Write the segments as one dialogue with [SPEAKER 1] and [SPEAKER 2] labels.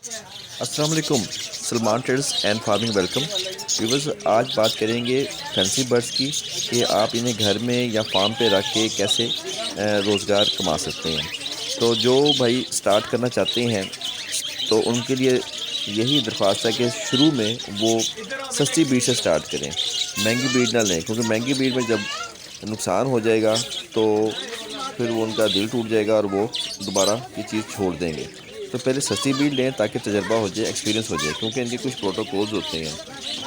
[SPEAKER 1] अस्सलाम वालेकुम। Salman traders and farming welcome viewers. आज बात करेंगे फैंसी बर्ड्स की कि आप इन्हें घर में या फार्म पे रख के कैसे रोज़गार कमा सकते हैं। तो जो भाई स्टार्ट करना चाहते हैं तो उनके लिए यही दरख्वास्त है कि शुरू में वो सस्ती बीड से स्टार्ट करें, महंगी बीड ना लें, क्योंकि महंगी बीड में जब नुकसान हो जाएगा तो फिर वो उनका दिल टूट जाएगा और वो दोबारा ये चीज़ छोड़ देंगे। तो पहले सस्ती बीड लें ताकि तजर्बा हो जाए, एक्सपीरियंस हो जाए, क्योंकि इनके कुछ प्रोटोकॉल्स होते हैं,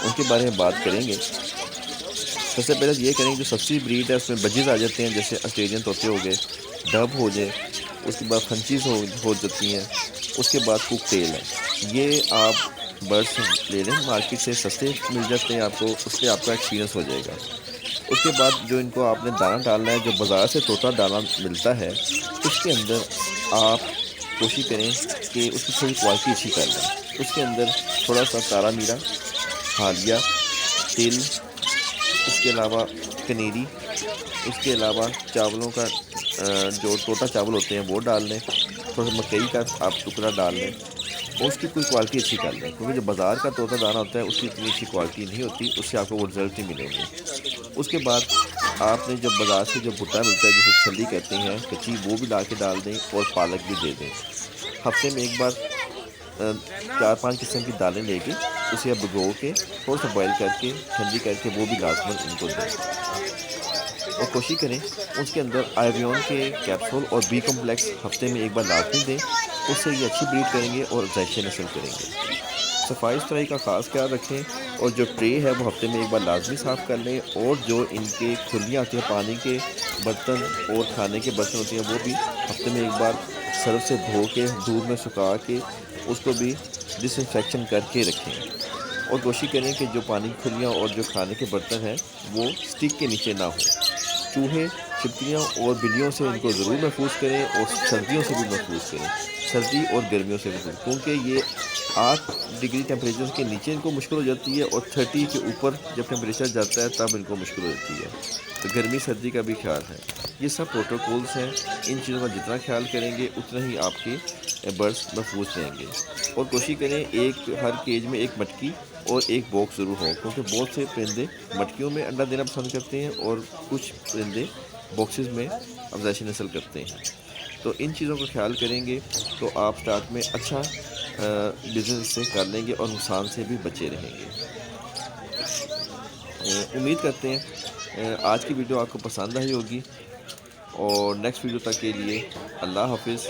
[SPEAKER 1] उनके बारे में बात करेंगे। सबसे पहले तो ये करेंगे, जो सस्ती ब्रीड है उसमें बजीज आ जाते हैं, जैसे ऑस्ट्रेलियन तोते हो गए, डब हो जाए, उसके बाद फंचीज हो जाती हैं, उसके बाद कुक टेल है। ये आप बर्ड्स ले लें, मार्केट से सस्ते मिल जाते हैं आपको, उससे आपका एक्सपीरियंस हो जाएगा। उसके बाद जो इनको आपने दाना डालना है, जो बाज़ार से तोता दाना मिलता है, उसके अंदर आप कोशिश करें कि उसकी थोड़ी क्वालिटी अच्छी कर लें। उसके अंदर थोड़ा सा तारा मीरा, हालिया, तिल, उसके अलावा कनेरी, उसके अलावा चावलों का जो टोटा चावल होते हैं वो डाल लें, थोड़ा सा मकई का आप टुकड़ा डाल लें और उसकी कोई क्वालिटी अच्छी कर लें, क्योंकि जो बाज़ार का तोता दाना होता है उसकी इतनी अच्छी क्वालिटी नहीं होती, उससे आपको वो रिज़ल्ट नहीं मिलेंगे। उसके बाद आपने जब बाज़ार से जो भुट्टा मिलता है, जिसे छल्ली कहते हैं कच्ची, वो भी ला के डाल दें और पालक भी दे दें। हफ्ते में एक बार 4-5 किस्म की दालें लेके उसे आप भिगो के थोड़ा सा बॉयल करके ठंडी करके वो भी लाजमन इनको दें। और कोशिश करें उसके अंदर आयोवियन के कैप्सूल और बी कॉम्प्लेक्स हफ्ते में एक बार लाजमी दें, उससे ये अच्छी ब्रीड करेंगे और अफज़ाइशें नस्ल करेंगे। सफाई सुथराई का ख़ास ख्याल रखें और जो ट्रे है वो हफ्ते में एक बार लाजमी साफ़ कर लें, और जो इनके खुलियाँ आती हैं पानी के बर्तन और खाने के बर्तन होते हैं वो भी हफ्ते में एक बार सर्फ से धो के धूप में सुखा के उसको भी डिसइंफेक्शन करके रखें। और कोशिश करें कि जो पानी की खुलियाँ और जो खाने के बर्तन हैं वो स्टिक के नीचे ना हो। चूहे, छिपकलियों और बिल्लियों से इनको ज़रूर महफूज करें और सर्दियों से भी महफूज करें, सर्दी और गर्मियों से भी, क्योंकि ये 8 डिग्री टेम्परेचर के नीचे इनको मुश्किल हो जाती है और 30 के ऊपर जब टेम्परेचर जाता है तब इनको मुश्किल हो जाती है। तो गर्मी सर्दी का भी ख्याल है। ये सब प्रोटोकॉल्स हैं, इन चीज़ों का जितना ख्याल करेंगे उतना ही आपके बर्ड्स महफूज रहेंगे। और कोशिश करें एक हर केज में एक मटकी और एक बॉक्स ज़रूर हो, क्योंकि बहुत से परिंदे मटकियों में अंडा देना पसंद करते हैं और कुछ परिंदे बॉक्सेस में अफज़ाइशी नस्ल करते हैं। तो इन चीज़ों का ख्याल करेंगे तो आप स्टार्ट में अच्छा बिज़नेस से कर लेंगे और नुकसान से भी बचे रहेंगे। उम्मीद करते हैं आज की वीडियो आपको पसंद आई होगी, और नेक्स्ट वीडियो तक के लिए अल्लाह हाफिज़।